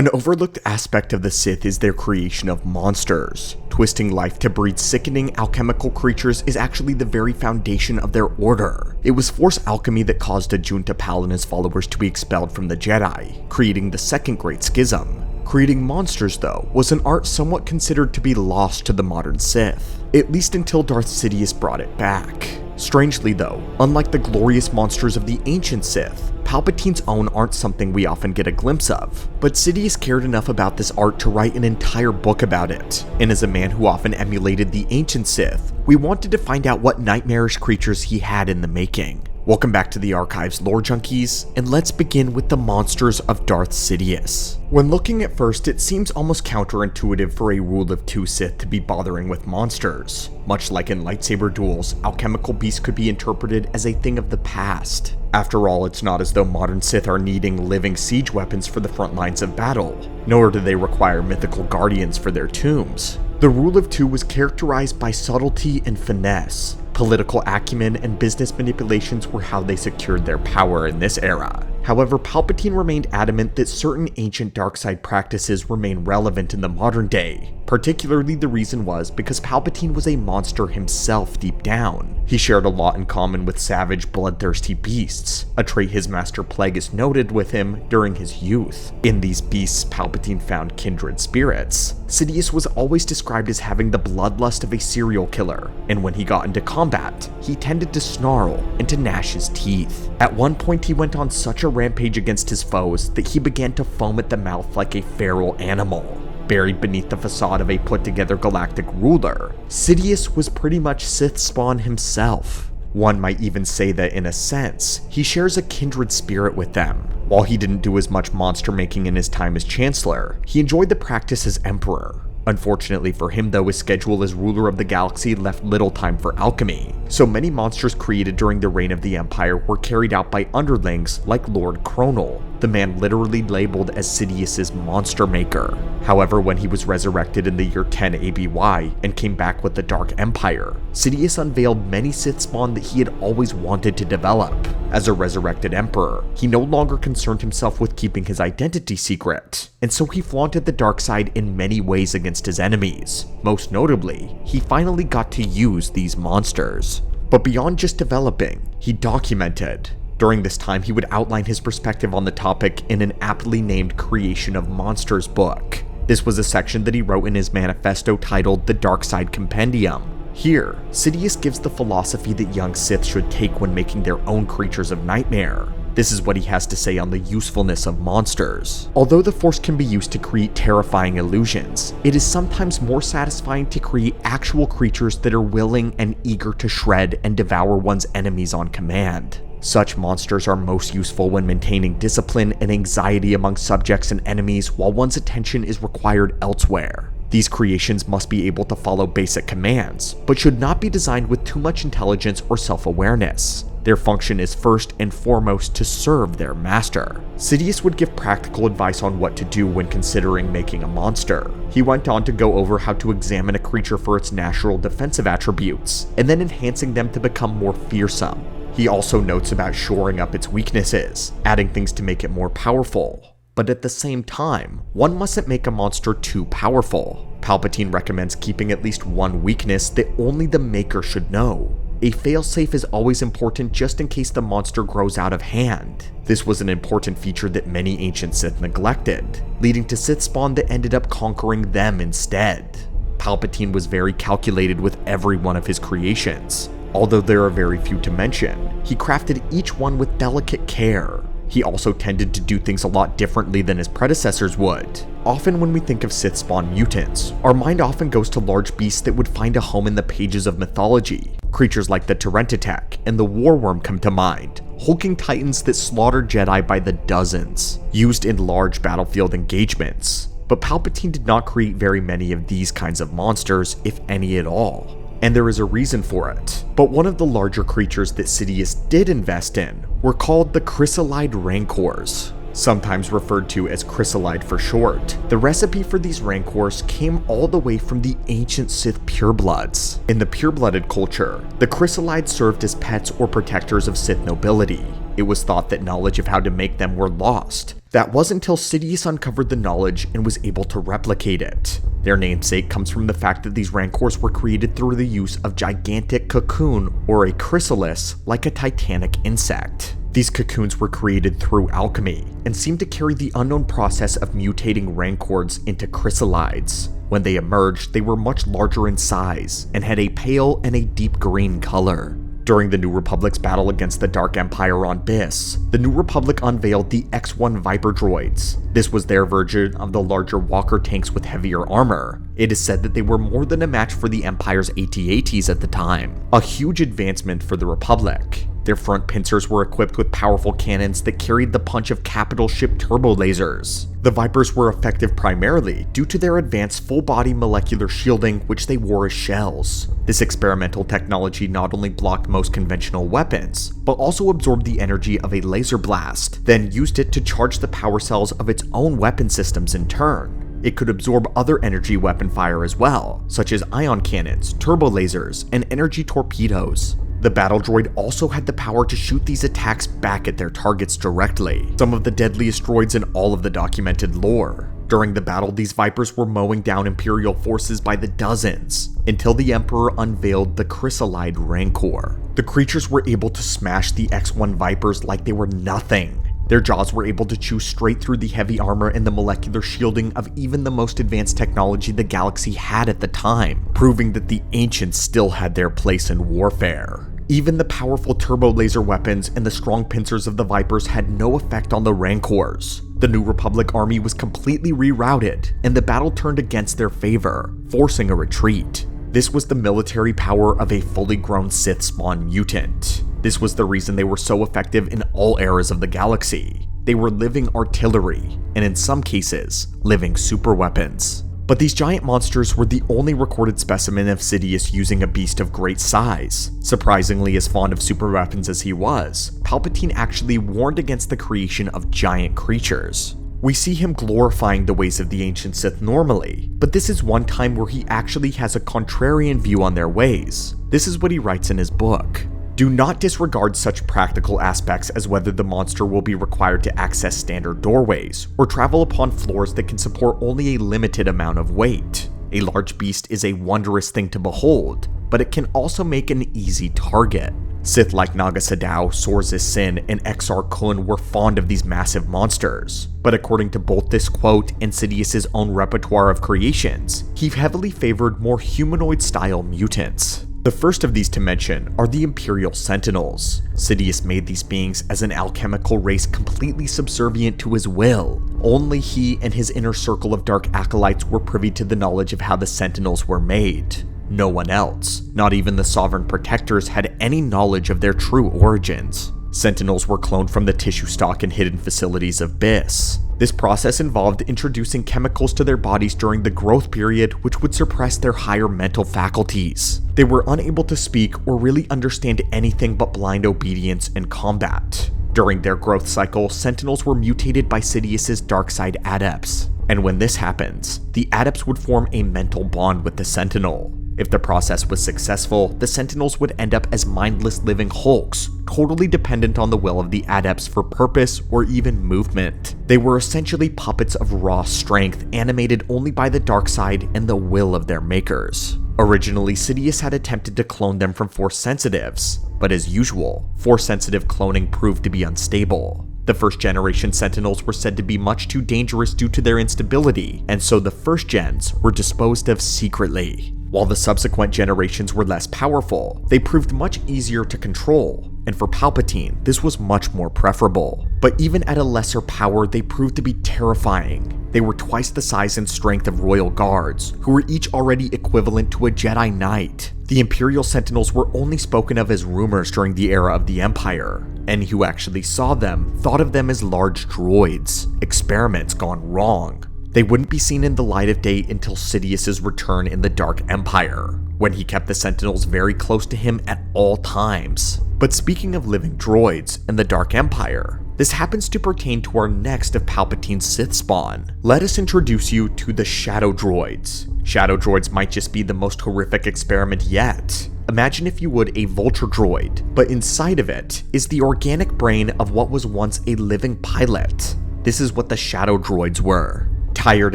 An overlooked aspect of the Sith is their creation of monsters. Twisting life to breed sickening alchemical creatures is actually the very foundation of their order. It was Force alchemy that caused Ajun Tapal and his followers to be expelled from the Jedi, creating the Second Great Schism. Creating monsters, though, was an art somewhat considered to be lost to the modern Sith, at least until Darth Sidious brought it back. Strangely though, unlike the glorious monsters of the ancient Sith, Palpatine's own aren't something we often get a glimpse of, but Sidious cared enough about this art to write an entire book about it, and as a man who often emulated the ancient Sith, we wanted to find out what nightmarish creatures he had in the making. Welcome back to the Archives, Lore Junkies, and let's begin with the monsters of Darth Sidious. When looking at first, it seems almost counterintuitive for a rule of two Sith to be bothering with monsters. Much like in lightsaber duels, alchemical beasts could be interpreted as a thing of the past. After all, it's not as though modern Sith are needing living siege weapons for the front lines of battle, nor do they require mythical guardians for their tombs. The rule of two was characterized by subtlety and finesse. Political acumen and business manipulations were how they secured their power in this era. However, Palpatine remained adamant that certain ancient dark-side practices remain relevant in the modern day. Particularly, the reason was because Palpatine was a monster himself deep down. He shared a lot in common with savage, bloodthirsty beasts, a trait his master Plagueis noted with him during his youth. In these beasts, Palpatine found kindred spirits. Sidious was always described as having the bloodlust of a serial killer, and when he got into combat, he tended to snarl and to gnash his teeth. At one point, he went on such a rampage against his foes that he began to foam at the mouth like a feral animal. Buried beneath the facade of a put-together galactic ruler, Sidious was pretty much Sith spawn himself. One might even say that in a sense, he shares a kindred spirit with them. While he didn't do as much monster making in his time as Chancellor, he enjoyed the practice as Emperor. Unfortunately for him though, his schedule as ruler of the galaxy left little time for alchemy, so many monsters created during the reign of the Empire were carried out by underlings like Lord Chronal, the man literally labeled as Sidious's monster maker. However, when he was resurrected in the year 10 ABY and came back with the Dark Empire, Sidious unveiled many Sith spawn that he had always wanted to develop. As a resurrected emperor, he no longer concerned himself with keeping his identity secret, and so he flaunted the dark side in many ways against his enemies. Most notably, he finally got to use these monsters. But beyond just developing, he documented. During this time, he would outline his perspective on the topic in an aptly named Creation of Monsters book. This was a section that he wrote in his manifesto titled The Dark Side Compendium. Here, Sidious gives the philosophy that young Sith should take when making their own creatures of nightmare. This is what he has to say on the usefulness of monsters. Although the Force can be used to create terrifying illusions, it is sometimes more satisfying to create actual creatures that are willing and eager to shred and devour one's enemies on command. Such monsters are most useful when maintaining discipline and anxiety among subjects and enemies while one's attention is required elsewhere. These creations must be able to follow basic commands, but should not be designed with too much intelligence or self-awareness. Their function is first and foremost to serve their master. Sidious would give practical advice on what to do when considering making a monster. He went on to go over how to examine a creature for its natural defensive attributes, and then enhancing them to become more fearsome. He also notes about shoring up its weaknesses, adding things to make it more powerful. But at the same time, one mustn't make a monster too powerful. Palpatine recommends keeping at least one weakness that only the maker should know. A failsafe is always important just in case the monster grows out of hand. This was an important feature that many ancient Sith neglected, leading to Sith spawn that ended up conquering them instead. Palpatine was very calculated with every one of his creations. Although there are very few to mention, he crafted each one with delicate care. He also tended to do things a lot differently than his predecessors would. Often when we think of Sith spawn mutants, our mind often goes to large beasts that would find a home in the pages of mythology. Creatures like the Terentatek and the Warworm come to mind, hulking titans that slaughtered Jedi by the dozens, used in large battlefield engagements. But Palpatine did not create very many of these kinds of monsters, if any at all. And there is a reason for it. But one of the larger creatures that Sidious did invest in were called the Chrysalide Rancors, sometimes referred to as Chrysalide for short. The recipe for these Rancors came all the way from the ancient Sith purebloods. In the pureblooded culture, the Chrysalides served as pets or protectors of Sith nobility. It was thought that knowledge of how to make them were lost, That wasn't until Sidious uncovered the knowledge and was able to replicate it. Their namesake comes from the fact that these Rancors were created through the use of gigantic cocoon or a chrysalis like a titanic insect. These cocoons were created through alchemy and seemed to carry the unknown process of mutating Rancors into chrysalides. When they emerged, they were much larger in size and had a pale and a deep green color. During the New Republic's battle against the Dark Empire on Byss, the New Republic unveiled the X-1 Viper droids. This was their version of the larger walker tanks with heavier armor. It is said that they were more than a match for the Empire's AT-ATs at the time, a huge advancement for the Republic. Their front pincers were equipped with powerful cannons that carried the punch of capital ship turbo lasers. The Vipers were effective primarily due to their advanced full-body molecular shielding, which they wore as shells. This experimental technology not only blocked most conventional weapons, but also absorbed the energy of a laser blast, then used it to charge the power cells of its own weapon systems in turn. It could absorb other energy weapon fire as well, such as ion cannons, turbo lasers, and energy torpedoes. The battle droid also had the power to shoot these attacks back at their targets directly, some of the deadliest droids in all of the documented lore. During the battle, these Vipers were mowing down Imperial forces by the dozens, until the Emperor unveiled the Chrysalide Rancor. The creatures were able to smash the X-1 Vipers like they were nothing. Their jaws were able to chew straight through the heavy armor and the molecular shielding of even the most advanced technology the galaxy had at the time, proving that the ancients still had their place in warfare. Even the powerful turbo laser weapons and the strong pincers of the Vipers had no effect on the Rancors. The New Republic army was completely rerouted, and the battle turned against their favor, forcing a retreat. This was the military power of a fully grown Sith spawn mutant. This was the reason they were so effective in all eras of the galaxy. They were living artillery, and in some cases, living superweapons. But these giant monsters were the only recorded specimen of Sidious using a beast of great size. Surprisingly, as fond of superweapons as he was, Palpatine actually warned against the creation of giant creatures. We see him glorifying the ways of the ancient Sith normally, but this is one time where he actually has a contrarian view on their ways. This is what he writes in his book. Do not disregard such practical aspects as whether the monster will be required to access standard doorways, or travel upon floors that can support only a limited amount of weight. A large beast is a wondrous thing to behold, but it can also make an easy target. Sith like Naga Sadow, Sorza Sin, and Exar Kun were fond of these massive monsters, but according to both this quote and Sidious's own repertoire of creations, he heavily favored more humanoid-style mutants. The first of these to mention are the Imperial Sentinels. Sidious made these beings as an alchemical race completely subservient to his will. Only he and his inner circle of dark acolytes were privy to the knowledge of how the Sentinels were made. No one else, not even the Sovereign Protectors, had any knowledge of their true origins. Sentinels were cloned from the tissue stock and hidden facilities of Byss. This process involved introducing chemicals to their bodies during the growth period, which would suppress their higher mental faculties. They were unable to speak or really understand anything but blind obedience and combat. During their growth cycle, Sentinels were mutated by Sidious's dark side adepts, and when this happens, the adepts would form a mental bond with the Sentinel. If the process was successful, the Sentinels would end up as mindless living hulks, totally dependent on the will of the adepts for purpose or even movement. They were essentially puppets of raw strength, animated only by the dark side and the will of their makers. Originally, Sidious had attempted to clone them from Force sensitives, but as usual, Force sensitive cloning proved to be unstable. The first generation Sentinels were said to be much too dangerous due to their instability, and so the first gens were disposed of secretly. While the subsequent generations were less powerful, they proved much easier to control, and for Palpatine, this was much more preferable. But even at a lesser power, they proved to be terrifying. They were twice the size and strength of royal guards, who were each already equivalent to a Jedi Knight. The Imperial Sentinels were only spoken of as rumors during the era of the Empire. Any who actually saw them thought of them as large droids, experiments gone wrong. They wouldn't be seen in the light of day until Sidious's return in the Dark Empire, when he kept the Sentinels very close to him at all times. But speaking of living droids and the Dark Empire, this happens to pertain to our next of Palpatine's Sith spawn. Let us introduce you to the Shadow Droids. Shadow Droids might just be the most horrific experiment yet. Imagine, if you would, a vulture droid, but inside of it is the organic brain of what was once a living pilot. This is what the shadow droids were. Tired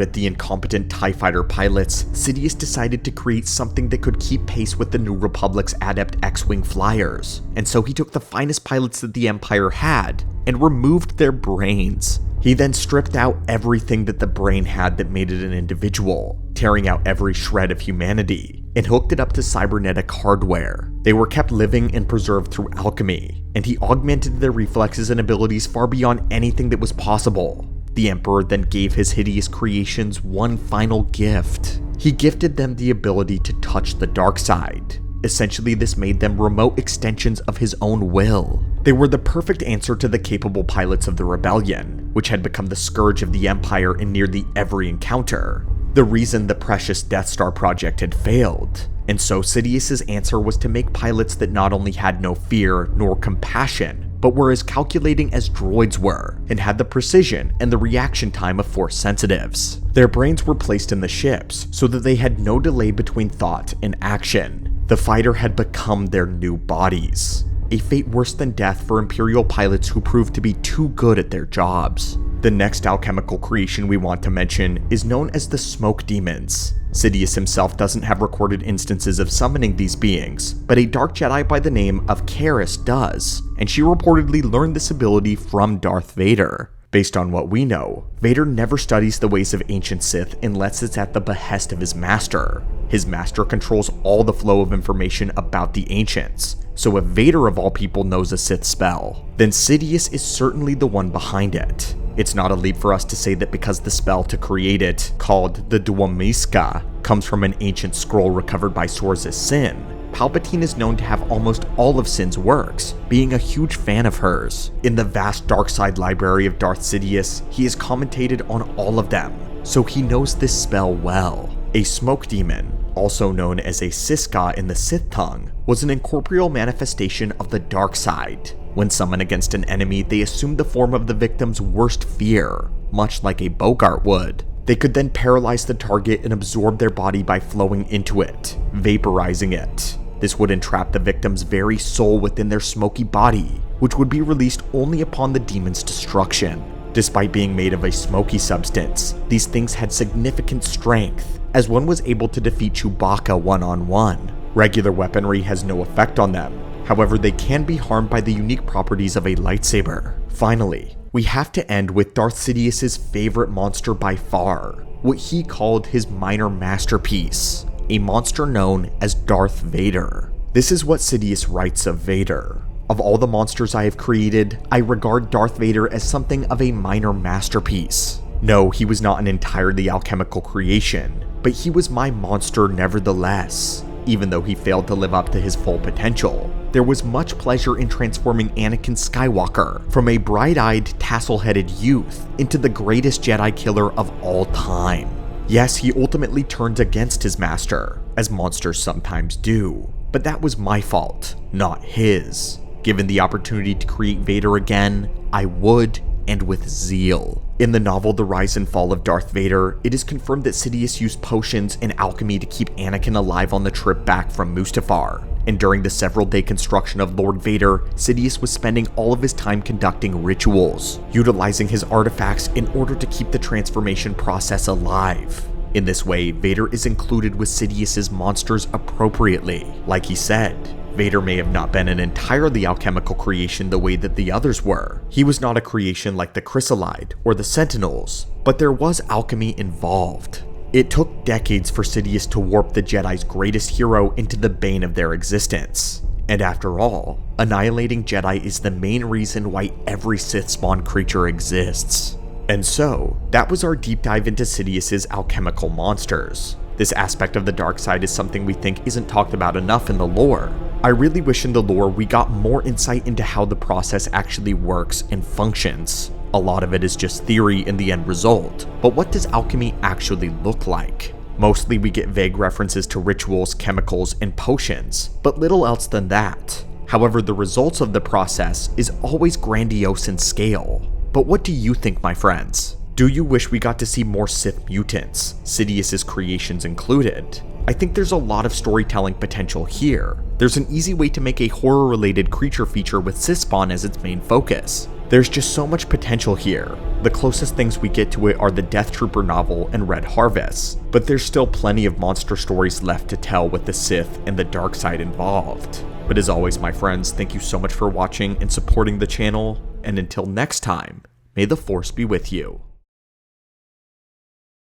at the incompetent TIE fighter pilots, Sidious decided to create something that could keep pace with the New Republic's adept X-Wing flyers, and so he took the finest pilots that the Empire had and removed their brains. He then stripped out everything that the brain had that made it an individual, tearing out every shred of humanity, and hooked it up to cybernetic hardware. They were kept living and preserved through alchemy, and he augmented their reflexes and abilities far beyond anything that was possible. The Emperor then gave his hideous creations one final gift. He gifted them the ability to touch the dark side. Essentially, this made them remote extensions of his own will. They were the perfect answer to the capable pilots of the rebellion, which had become the scourge of the Empire in nearly every encounter. The reason the precious Death Star project had failed. And so Sidious's answer was to make pilots that not only had no fear nor compassion, but were as calculating as droids were, and had the precision and the reaction time of Force sensitives. Their brains were placed in the ships, so that they had no delay between thought and action. The fighter had become their new bodies. A fate worse than death for Imperial pilots who proved to be too good at their jobs. The next alchemical creation we want to mention is known as the Smoke Demons. Sidious himself doesn't have recorded instances of summoning these beings, but a Dark Jedi by the name of Karis does, and she reportedly learned this ability from Darth Vader. Based on what we know, Vader never studies the ways of ancient Sith unless it's at the behest of his master. His master controls all the flow of information about the ancients, so if Vader of all people knows a Sith spell, then Sidious is certainly the one behind it. It's not a leap for us to say that because the spell to create it, called the Duomiska, comes from an ancient scroll recovered by Sor's Sin, Palpatine is known to have almost all of Sin's works, being a huge fan of hers. In the vast dark side library of Darth Sidious, he has commentated on all of them, so he knows this spell well. A smoke demon, also known as a Siska in the Sith tongue, was an incorporeal manifestation of the dark side. When summoned against an enemy, they assumed the form of the victim's worst fear, much like a Bogart would. They could then paralyze the target and absorb their body by flowing into it, vaporizing it. This would entrap the victim's very soul within their smoky body, which would be released only upon the demon's destruction. Despite being made of a smoky substance, these things had significant strength, as one was able to defeat Chewbacca one-on-one. Regular weaponry has no effect on them. However, they can be harmed by the unique properties of a lightsaber. Finally, we have to end with Darth Sidious's favorite monster by far, what he called his minor masterpiece, a monster known as Darth Vader. This is what Sidious writes of Vader. Of all the monsters I have created, I regard Darth Vader as something of a minor masterpiece. No, he was not an entirely alchemical creation, but he was my monster nevertheless. Even though he failed to live up to his full potential, there was much pleasure in transforming Anakin Skywalker from a bright-eyed, tassel-headed youth into the greatest Jedi killer of all time. Yes, he ultimately turned against his master, as monsters sometimes do, but that was my fault, not his. Given the opportunity to create Vader again, I would, and with zeal. In the novel The Rise and Fall of Darth Vader, it is confirmed that Sidious used potions and alchemy to keep Anakin alive on the trip back from Mustafar, and during the several-day construction of Lord Vader, Sidious was spending all of his time conducting rituals, utilizing his artifacts in order to keep the transformation process alive. In this way, Vader is included with Sidious's monsters appropriately. Like he said, Vader may have not been an entirely alchemical creation the way that the others were. He was not a creation like the Chrysalide or the Sentinels, but there was alchemy involved. It took decades for Sidious to warp the Jedi's greatest hero into the bane of their existence. And after all, annihilating Jedi is the main reason why every Sith spawn creature exists. And so, that was our deep dive into Sidious's alchemical monsters. This aspect of the dark side is something we think isn't talked about enough in the lore. I really wish in the lore we got more insight into how the process actually works and functions. A lot of it is just theory in the end result, but what does alchemy actually look like? Mostly we get vague references to rituals, chemicals, and potions, but little else than that. However, the results of the process is always grandiose in scale. But what do you think, my friends? Do you wish we got to see more Sith mutants, Sidious's creations included? I think there's a lot of storytelling potential here. There's an easy way to make a horror-related creature feature with Sith spawn as its main focus. There's just so much potential here. The closest things we get to it are the Death Trooper novel and Red Harvest, but there's still plenty of monster stories left to tell with the Sith and the dark side involved. But as always, my friends, thank you so much for watching and supporting the channel, and until next time, may the Force be with you.